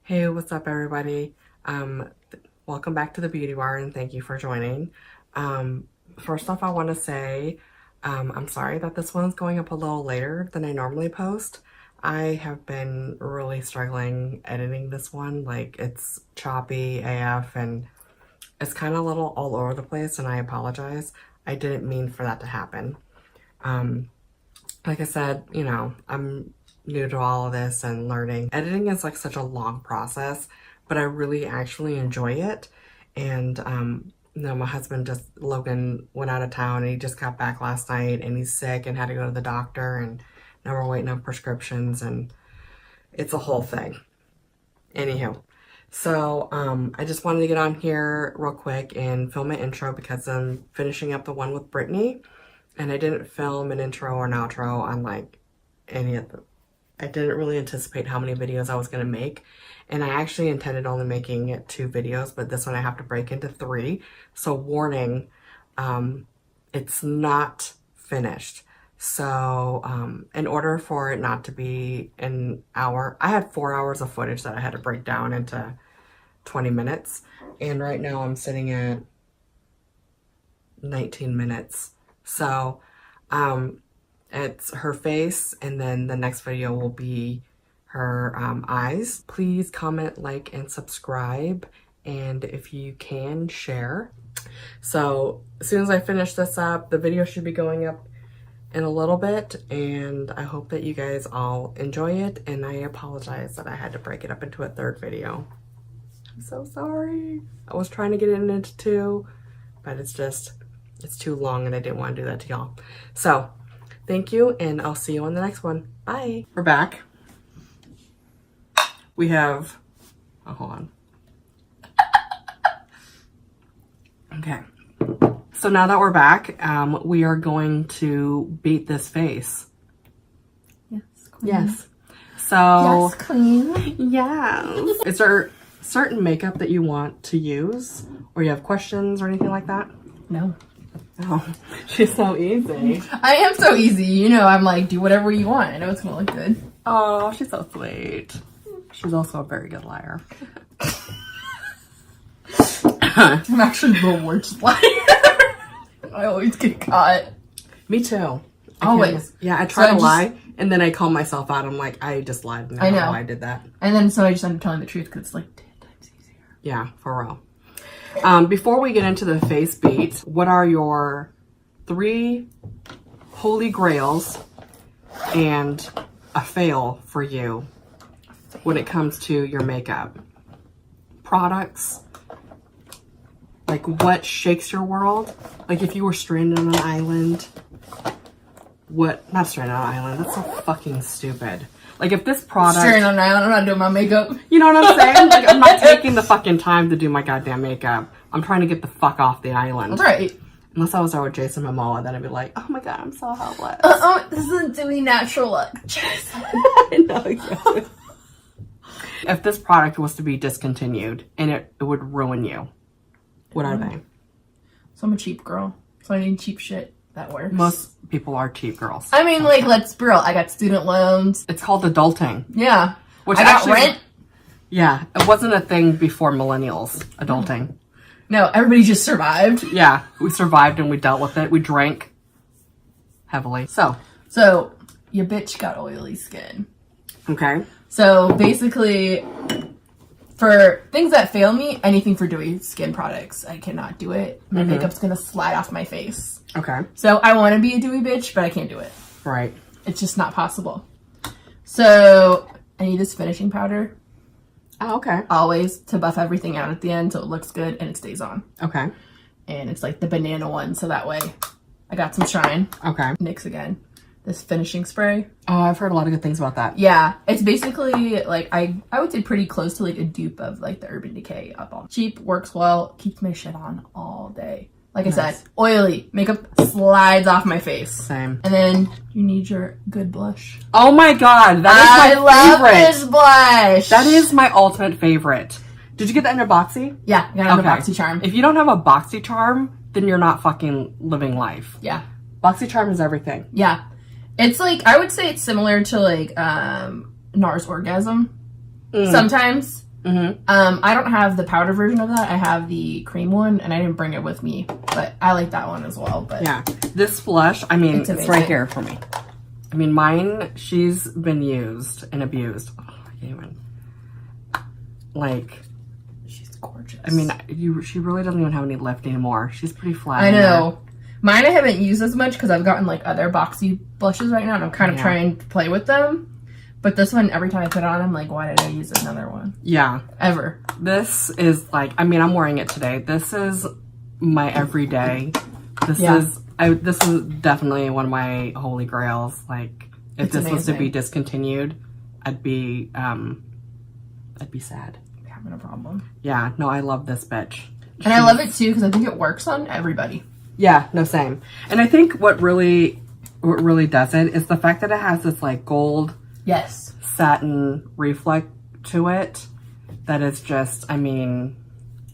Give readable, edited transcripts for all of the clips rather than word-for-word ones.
Hey, what's up everybody? Welcome back to the Beauty Bar and thank you for joining. First off, I want to say I'm sorry that this one's going up a little later than I normally post. I have been really struggling editing this one. Like, it's choppy AF and it's kind of a little all over the place, and I apologize. I didn't mean for that to happen. Like I said, you know, I'm new to all of this and learning. Editing is like such a long process, but I really actually enjoy it. And you know, my husband Logan went out of town and he just got back last night and he's sick and had to go to the doctor, and now we're waiting on prescriptions and it's a whole thing. Anywho, so I just wanted to get on here real quick and film an intro because I'm finishing up the one with Brittany, and I didn't film an intro or an outro on like any of them. I didn't really anticipate how many videos I was going to make, and I actually intended only making it 2 videos, but this one I have to break into 3. So warning, it's not finished. So in order for it not to be an hour, I had 4 hours of footage that I had to break down into 20 minutes. And right now I'm sitting at 19 minutes. So it's her face, and then the next video will be her eyes. Please comment, like, and subscribe, and if you can, share. So as soon as I finish this up, the video should be going up in a little bit, and I hope that you guys all enjoy it, and I apologize that I had to break it up into a 3rd video. I'm so sorry. I was trying to get it into 2, but it's too long and I didn't want to do that to y'all. So thank you, and I'll see you on the next one. Bye. We're back. We have, oh, hold on. Okay. So now that we're back, we are going to beat this face. Yes, queen. Yes. So. Yes, queen. Yes. Is there certain makeup that you want to use, or you have questions or anything like that? No. Oh, she's so easy. I am so easy. You know, I'm like, do whatever you want. I know it's gonna look good. Oh, she's so sweet. She's also a very good liar. I'm actually the worst liar. I always get caught. Me too. Always. Yeah, I try to lie, and then I call myself out. I'm like, I just lied. I know. I did that. And then so I just end up telling the truth because it's like 10 times easier. Yeah, for real. Before we get into the face beat, what are your 3 holy grails and a fail for you when it comes to your makeup? Products? Like, what shakes your world? Like, if you were stranded on an island, not stranded on an island, that's so fucking stupid. Like, if this product... Stranded on an island, I'm not doing my makeup. You know what I'm saying? Like, I'm not taking the fucking time to do my goddamn makeup. I'm trying to get the fuck off the island. That's right. Unless I was there with Jason Momoa, then I'd be like, oh my god, I'm so helpless. This isn't doing natural look. Jason. I know, exactly. If this product was to be discontinued and it would ruin you, what are they? So I'm a cheap girl. So I need cheap shit. That works. Most people are cheap girls. I mean, like, let's be real. I got student loans. It's called adulting. Yeah. Which I got rent. Yeah. It wasn't a thing before millennials, adulting. No, everybody just survived. Yeah. We survived and we dealt with it. We drank heavily. So your bitch got oily skin. Okay. So basically, for things that fail me, anything for dewy skin products, I cannot do it. My makeup's gonna slide off my face. Okay. So I want to be a dewy bitch, but I can't do it. Right. It's just not possible. So I need this finishing powder. Oh, okay. Always to buff everything out at the end so it looks good and it stays on. Okay. And it's like the banana one, so that way I got some shine. Okay. NYX again. This finishing spray. Oh, I've heard a lot of good things about that. Yeah, it's basically like I would say pretty close to like a dupe of like the Urban Decay Up All. Cheap, works well, keeps my shit on all day. Like I said, oily makeup slides off my face. Same. And then you need your good blush. Oh my god, that is my love favorite. This blush. That is my ultimate favorite. Did you get that in a boxy? Yeah, I got it in a BoxyCharm. If you don't have a BoxyCharm, then you're not fucking living life. Yeah. BoxyCharm is everything. Yeah. It's like, I would say it's similar to like NARS Orgasm. Sometimes. I don't have the powder version of that. I have the cream one, and I didn't bring it with me, but I like that one as well. But yeah, this blush, I mean, it's right here for me. I mean, mine, she's been used and abused. Oh, I can't even. Like, she's gorgeous. I mean, she really doesn't even have any lift anymore. She's pretty flat. I know. Mine I haven't used as much because I've gotten like other boxy blushes right now, and I'm kind of trying to play with them. But this one, every time I put it on, I'm like, why did I use another one? Yeah. Ever. This is like, I mean, I'm wearing it today. This is my everyday. This is definitely one of my holy grails. Like, if this was to be discontinued, I'd be sad. Having a problem. Yeah, no, I love this bitch. And I love it too because I think it works on everybody. Yeah, no, same. And I think what really does it is the fact that it has this like gold satin reflect to it. That is just, I mean,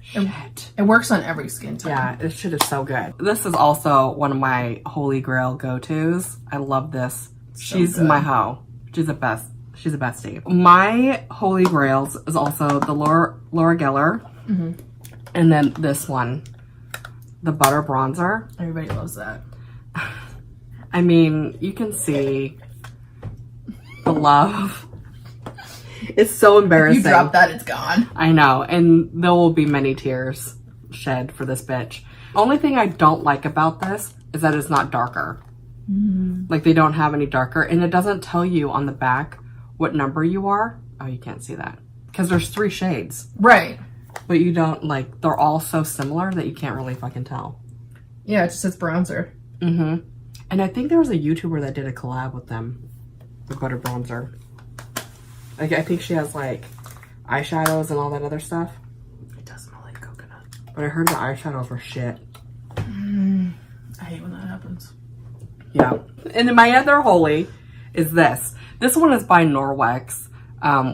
shit. It works on every skin tone. Yeah, this shit is so good. This is also one of my holy grail go-tos. I love this. She's my hoe. She's the best. She's a bestie. My holy grails is also the Laura Geller. And then this one, the Butter Bronzer. Everybody loves that. I mean, you can see the love. It's so embarrassing. If you drop that, it's gone. I know. And there will be many tears shed for this bitch. Only thing I don't like about this is that it's not darker. Like, they don't have any darker. And it doesn't tell you on the back what number you are. Oh, you can't see that. Because there's 3 shades. Right. But you don't, like, they're all so similar that you can't really fucking tell. Yeah, it just says bronzer. And I think there was a YouTuber that did a collab with them. The Butter Bronzer. Like, I think she has, like, eyeshadows and all that other stuff. It does smell like coconut. But I heard the eyeshadows were shit. I hate when that happens. Yeah. And then my other holy is this. This one is by Norwex,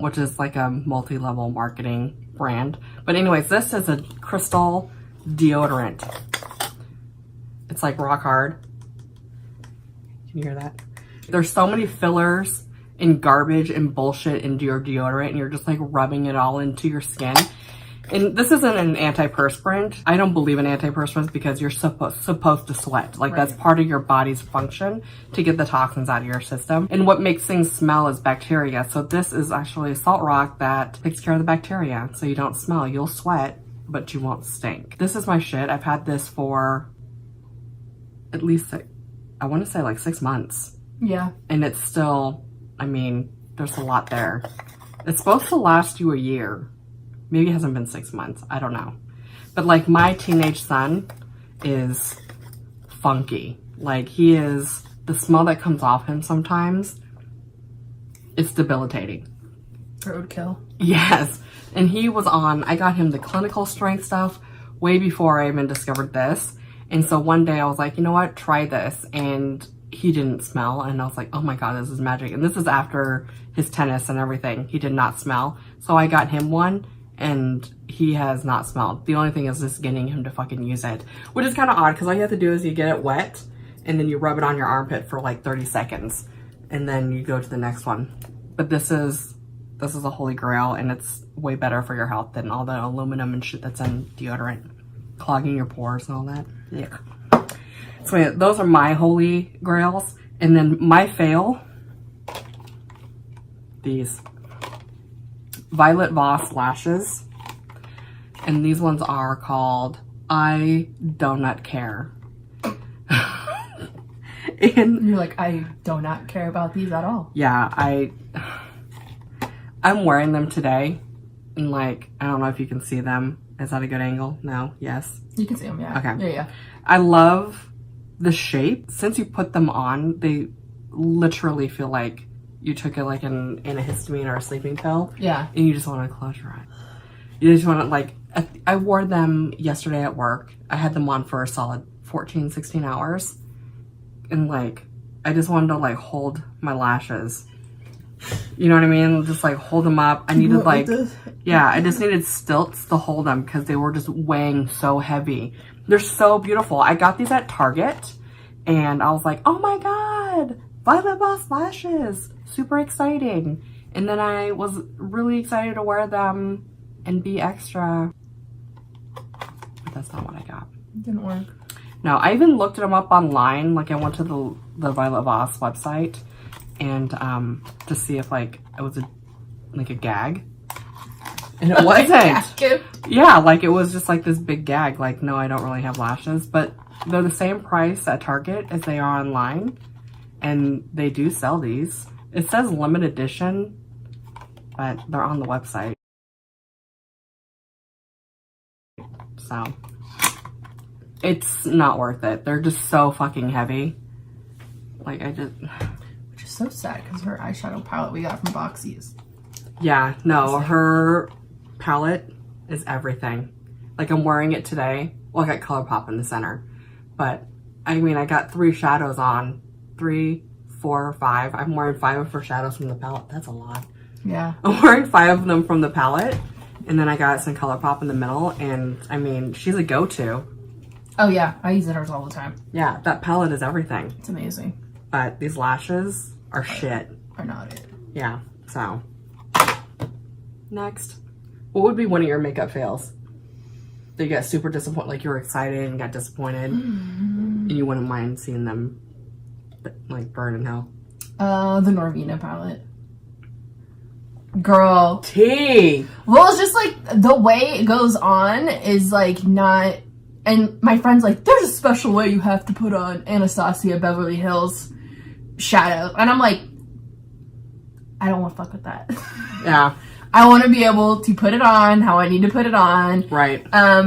which is like a multi-level marketing brand. But anyways, this is a crystal deodorant. It's like rock hard. Can you hear that? There's so many fillers and garbage and bullshit into your deodorant, and you're just like rubbing it all into your skin. And this isn't an antiperspirant. I don't believe in antiperspirants because you're supposed to sweat. Like, that's part of your body's function to get the toxins out of your system. And what makes things smell is bacteria. So this is actually a salt rock that takes care of the bacteria. So you don't smell. You'll sweat, but you won't stink. This is my shit. I've had this for at least, I want to say like 6 months. Yeah. And it's still, I mean, there's a lot there. It's supposed to last you a year. Maybe it hasn't been 6 months. I don't know. But like, my teenage son is funky. Like, he is, the smell that comes off him sometimes, it's debilitating. Roadkill. Yes. And he was on, I got him the clinical strength stuff way before I even discovered this. And so one day I was like, you know what, try this. And he didn't smell. And I was like, oh my God, this is magic. And this is after his tennis and everything. He did not smell. So I got him one. And he has not smelled. The only thing is just getting him to fucking use it. Which is kind of odd because all you have to do is you get it wet and then you rub it on your armpit for like 30 seconds. And then you go to the next one. But this is a holy grail, and it's way better for your health than all the aluminum and shit that's in deodorant. Clogging your pores and all that. Yeah. So yeah, those are my holy grails. And then my fail, these. Violet Voss lashes, and these ones are called I Do Not Care. And you're like, I do not care about these at all. Yeah, I'm wearing them today, and like, I don't know if you can see them. Is that a good angle? No? Yes? You can see them, yeah. Okay. Yeah. I love the shape. Since you put them on, they literally feel like you took it like an antihistamine or a sleeping pill. Yeah. And you just want to close your eyes. You just want to, like, I wore them yesterday at work. I had them on for a solid 14, 16 hours. And, like, I just wanted to, like, hold my lashes. You know what I mean? Just, like, hold them up. I needed, like, yeah, I just needed stilts to hold them because they were just weighing so heavy. They're so beautiful. I got these at Target. And I was like, oh, my God. Violet Voss lashes. Super exciting. And then I was really excited to wear them and be extra. But that's not what I got. Didn't work. No, I even looked them up online. Like I went to the Violet Voss website and to see if like it was a gag. And it wasn't. Yeah, like it was just like this big gag. Like, no, I don't really have lashes, but they're the same price at Target as they are online, and they do sell these. It says limited edition, but they're on the website. So it's not worth it. They're just so fucking heavy. Like Which is so sad because her eyeshadow palette we got from Boxy's. Yeah, no, her palette is everything. Like I'm wearing it today. Well, I got ColourPop in the center, but I mean, I got 3 shadows on. 3, 4, 5. I'm wearing 5 of her shadows from the palette. That's a lot. Yeah. I'm wearing 5 of them from the palette, and then I got some ColourPop in the middle, and I mean, she's a go-to. Oh yeah, I use hers all the time. Yeah, that palette is everything. It's amazing. But these lashes are shit. Are not it. Yeah, so. Next. What would be one of your makeup fails? That you got super disappointed, like you were excited and got disappointed, and you wouldn't mind seeing them like burn in hell? The Norvina palette. Girl. Tea! Well, it's just like the way it goes on is like not, and my friend's like, there's a special way you have to put on Anastasia Beverly Hills shadow. And I'm like, I don't want to fuck with that. Yeah. I want to be able to put it on how I need to put it on. Right.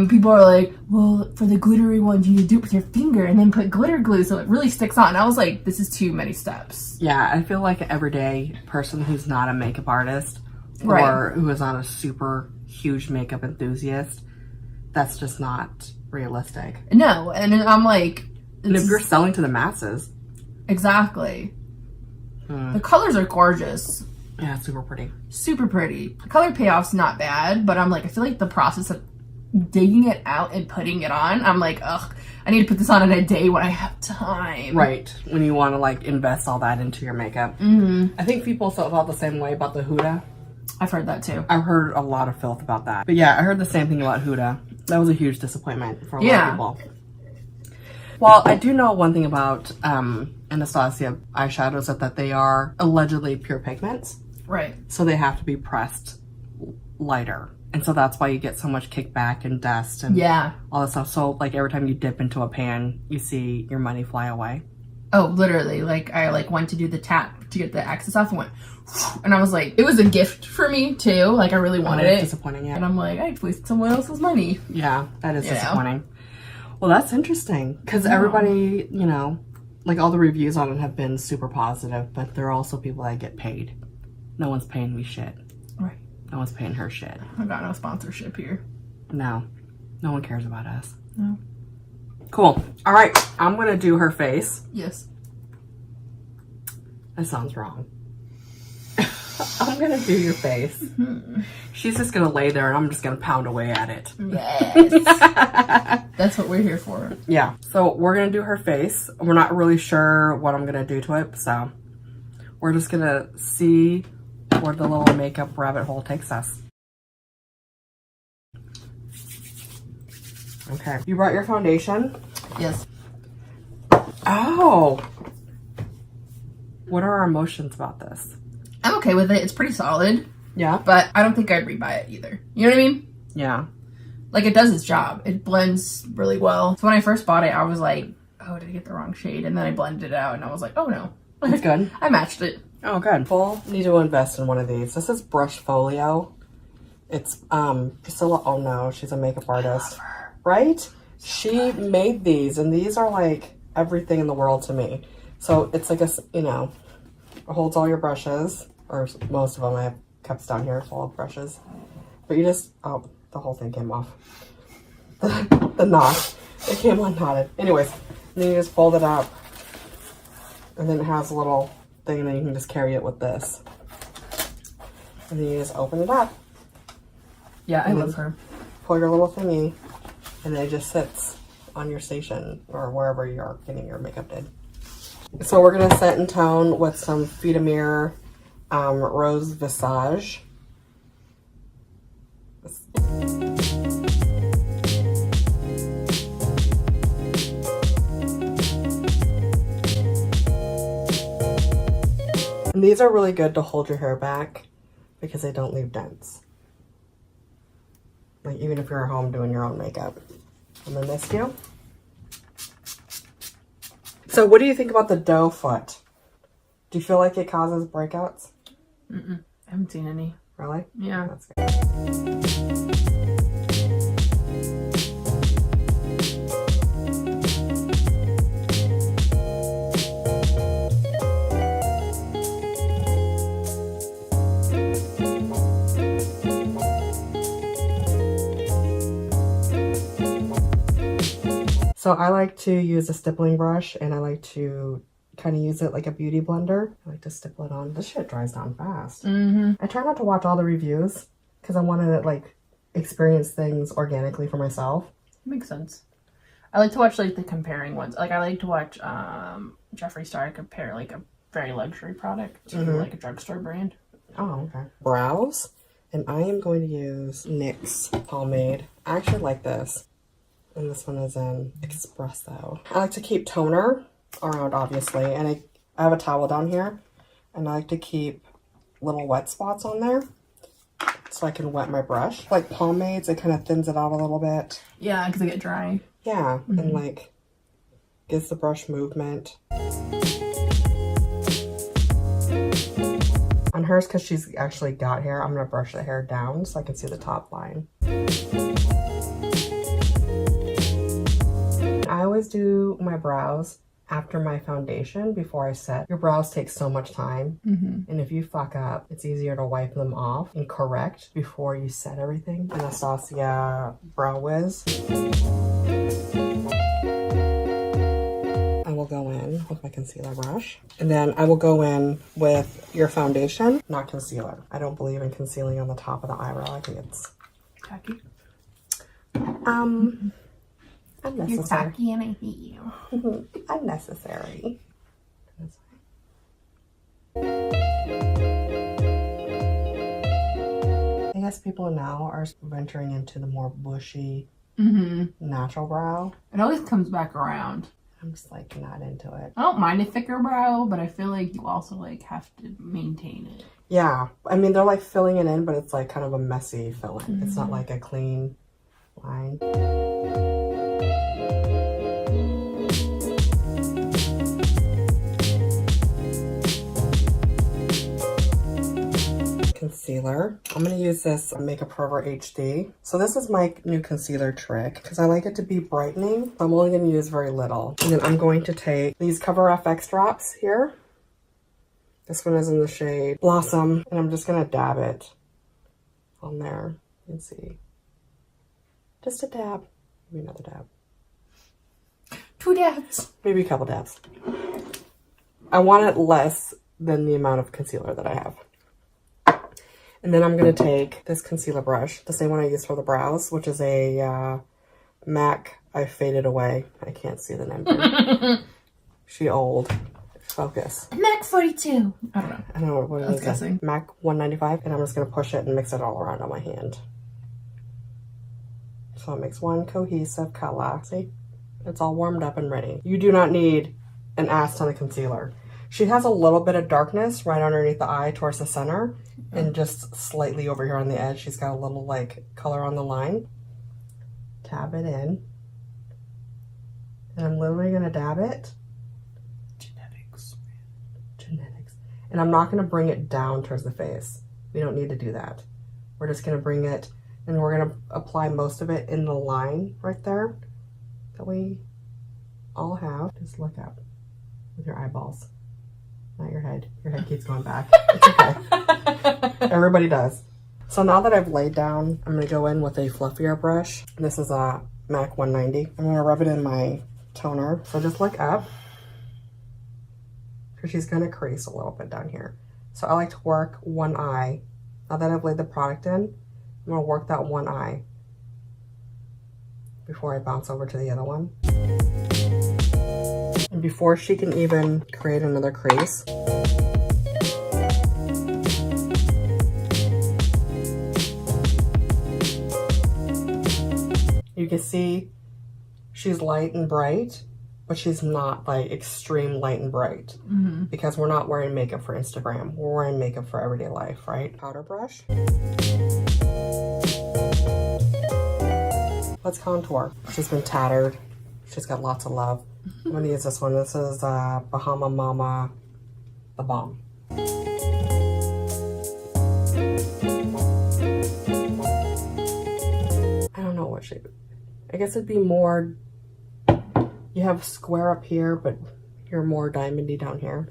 People are like, well, for the glittery ones, you need to do it with your finger and then put glitter glue so it really sticks on. I was like, this is too many steps. Yeah, I feel like an everyday person who's not a makeup artist or who is not a super huge makeup enthusiast, that's just not realistic. No, and I'm like... And if you're selling to the masses. Exactly. The colors are gorgeous. Yeah, super pretty. Super pretty. The color payoff's not bad, but I'm like, I feel like the process of digging it out and putting it on, I'm like, ugh, I need to put this on in a day when I have time. Right. When you want to like invest all that into your makeup. Mm-hmm. I think people felt the same way about the Huda. I've heard that too. I've heard a lot of filth about that. But yeah, I heard the same thing about Huda. That was a huge disappointment for a lot of people. Well, I do know one thing about Anastasia eyeshadows that they are allegedly pure pigments. Right. So they have to be pressed lighter. And so that's why you get so much kickback and dust and all that stuff. So like every time you dip into a pan, you see your money fly away. Oh, literally. Like I like went to do the tap to get the excess off and went, and I was like, it was a gift for me too. Like I really wanted it. Disappointing, yeah. And I'm like, I wasted someone else's money. Yeah, that is disappointing. Well, that's interesting because everybody, you know, like all the reviews on it have been super positive, but there are also people that get paid. No one's paying me shit. Right. No one's paying her shit. I got no sponsorship here. No. No one cares about us. No. Cool. All right. I'm going to do her face. Yes. That sounds wrong. I'm going to do your face. Mm-hmm. She's just going to lay there and I'm just going to pound away at it. Yes. That's what we're here for. Yeah. So we're going to do her face. We're not really sure what I'm going to do to it. So we're just going to see where the little makeup rabbit hole takes us. Okay. You brought your foundation? Yes. Oh. What are our emotions about this? I'm okay with it. It's pretty solid. Yeah. But I don't think I'd rebuy it either. You know what I mean? Yeah. Like, it does its job. It blends really well. So when I first bought it, I was like, oh, did I get the wrong shade? And then I blended it out and I was like, oh no. It's good. I matched it. Oh, good. We'll need to invest in one of these. This is Brush Folio. It's Priscilla. Oh no, she's a makeup artist. Right? She made these, and these are like everything in the world to me. So it's like a, you know, it holds all your brushes, or most of them. I have cups down here full of brushes. But you just, oh, the whole thing came off. The knot. It came unknotted. Anyways, then you just fold it up. And then it has a little thing, and then you can just carry it with this. And then you just open it up. Yeah, I love her. Pull your little thingy, and then it just sits on your station or wherever you're getting your makeup did. So we're gonna set in tone with some Phytomer Rose Vissage. And these are really good to hold your hair back because they don't leave dents. Like even if you're at home doing your own makeup. And then this view. So what do you think about the doe foot? Do you feel like it causes breakouts? I haven't seen any. Really? Yeah. That's good. So I like to use a stippling brush, and I like to kind of use it like a beauty blender. I like to stipple it on. This shit dries down fast. I try not to watch all the reviews because I want to like experience things organically for myself. Makes sense. I like to watch like the comparing ones. Like I like to watch Jeffree Star compare like a very luxury product to like a drugstore brand. Oh, okay. Brows, and I am going to use NYX pomade. I actually like this. And this one is in espresso. I like to keep toner around, obviously, and I have a towel down here, and I like to keep little wet spots on there so I can wet my brush. Like pomades, it kind of thins it out a little bit. Yeah, because they get dry. Yeah, and like gives the brush movement. On hers, because she's actually got hair, I'm going to brush the hair down so I can see the top line. I always do my brows after my foundation before I set. Your brows take so much time, and if you fuck up, it's easier to wipe them off and correct before you set everything. Anastasia Brow Wiz. I will go in with my concealer brush, and then I will go in with your foundation, not concealer. I don't believe in concealing on the top of the eyebrow. I think it's Tacky. unnecessary. You're tacky and I hate you. Unnecessary. I guess people now are venturing into the more bushy, natural brow. It always comes back around. I'm just like not into it. I don't mind a thicker brow, but I feel like you also like have to maintain it. Yeah, I mean they're like filling it in, but it's like kind of a messy filling. It's not like a clean line. Concealer. I'm going to use this Makeup Forever HD. So this is my new concealer trick because I like it to be brightening. I'm only going to use very little. And then I'm going to take these Cover FX drops here. This one is in the shade Blossom, and I'm just going to dab it on there. You can see. Just a dab. Maybe another dab. 2 dabs. Maybe a couple dabs. I want it less than the amount of concealer that I have. And then I'm going to take this concealer brush, the same one I used for the brows, which is a MAC I faded away. I can't see the name. She old. Focus. MAC 42. I don't know. I don't know what it is. Guessing. MAC 195. And I'm just going to push it and mix it all around on my hand. So it makes one cohesive color. See? It's all warmed up and ready. You do not need an ass ton of concealer. She has a little bit of darkness right underneath the eye towards the center, and just slightly over here on the edge, she's got a little like color on the line. Tab it in. And I'm literally gonna dab it. Genetics. And I'm not gonna bring it down towards the face. We don't need to do that. We're just gonna bring it, and we're gonna apply most of it in the line right there that we all have. Just look up with your eyeballs. Not your head. Your head keeps going back. It's okay. Everybody does. So now that I've laid down, I'm going to go in with a fluffier brush. This is a MAC 190. I'm going to rub it in my toner. So just look up. Because she's going to crease a little bit down here. So I like to work one eye. Now that I've laid the product in, I'm going to work that one eye before I bounce over to the other one. And before she can even create another crease, You can see she's light and bright, but she's not like extreme light and bright because we're not wearing makeup for Instagram. We're wearing makeup for everyday life, right? Powder brush. Let's contour. She's been tattered. She's got lots of love. I'm gonna use this one. This is Bahama Mama, the Balm. I don't know what shape. I guess it'd be more, you have square up here, but you're more diamondy down here.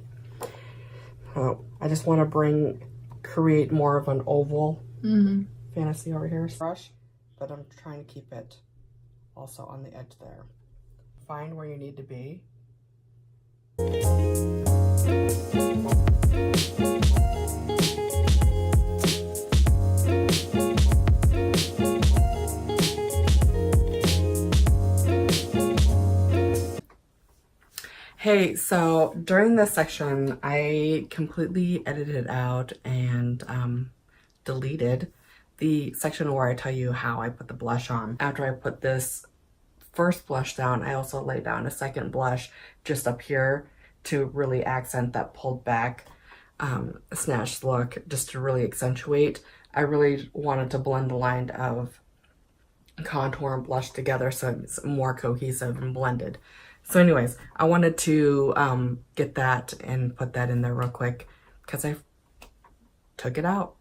Oh, I just want to create more of an oval fantasy over here. Brush, but I'm trying to keep it also on the edge there. Find where you need to be. Hey, so during this section, I completely edited out and deleted the section where I tell you how I put the blush on. After I put this first blush down, I also laid down a second blush just up here to really accent that pulled back snatched look, just to really accentuate. I really wanted to blend the line of contour and blush together so it's more cohesive and blended. So anyways, I wanted to get that and put that in there real quick because I took it out.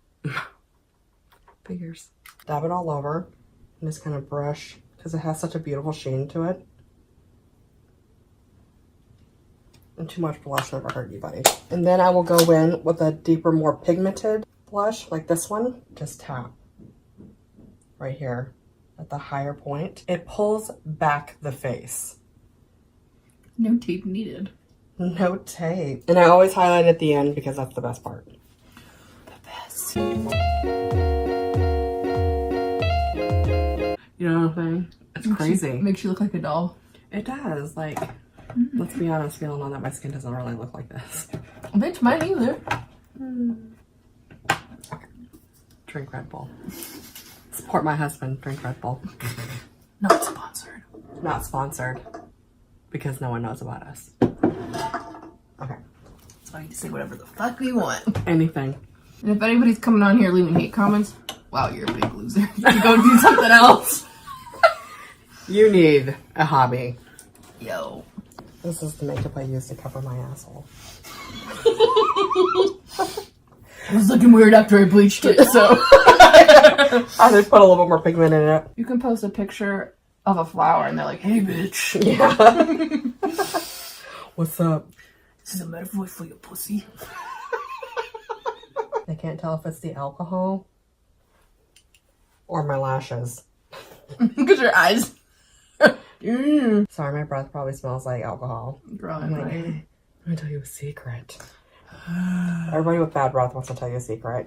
Figures. Dab it all over and just kind of brush because it has such a beautiful sheen to it. And too much blush never hurt anybody. And then I will go in with a deeper, more pigmented blush like this one. Just tap right here at the higher point. It pulls back the face. No tape needed. No tape. And I always highlight at the end because that's the best part. The best. You know what I'm saying? It's crazy. Makes you look like a doll. It does. Like, let's be honest, we all know that my skin doesn't really look like this. Bitch, mine either. Okay. Drink Red Bull. Support my husband. Drink Red Bull. Not sponsored. Not sponsored. Because no one knows about us. Okay. So I can say whatever the fuck we want. Anything. And if anybody's coming on here leaving hate comments, wow, you're a big loser. You go do something else. You need a hobby. Yo. This is the makeup I use to cover my asshole. It was looking weird after I bleached it, so. I did put a little bit more pigment in it. You can post a picture of a flower and they're like, hey bitch. Yeah. What's up? This is a metaphor for your pussy. I can't tell if it's the alcohol or my lashes. Look at your eyes. Sorry, my breath probably smells like alcohol. Girl, I'm like, I'm gonna tell you a secret. Everybody with bad breath wants to tell you a secret.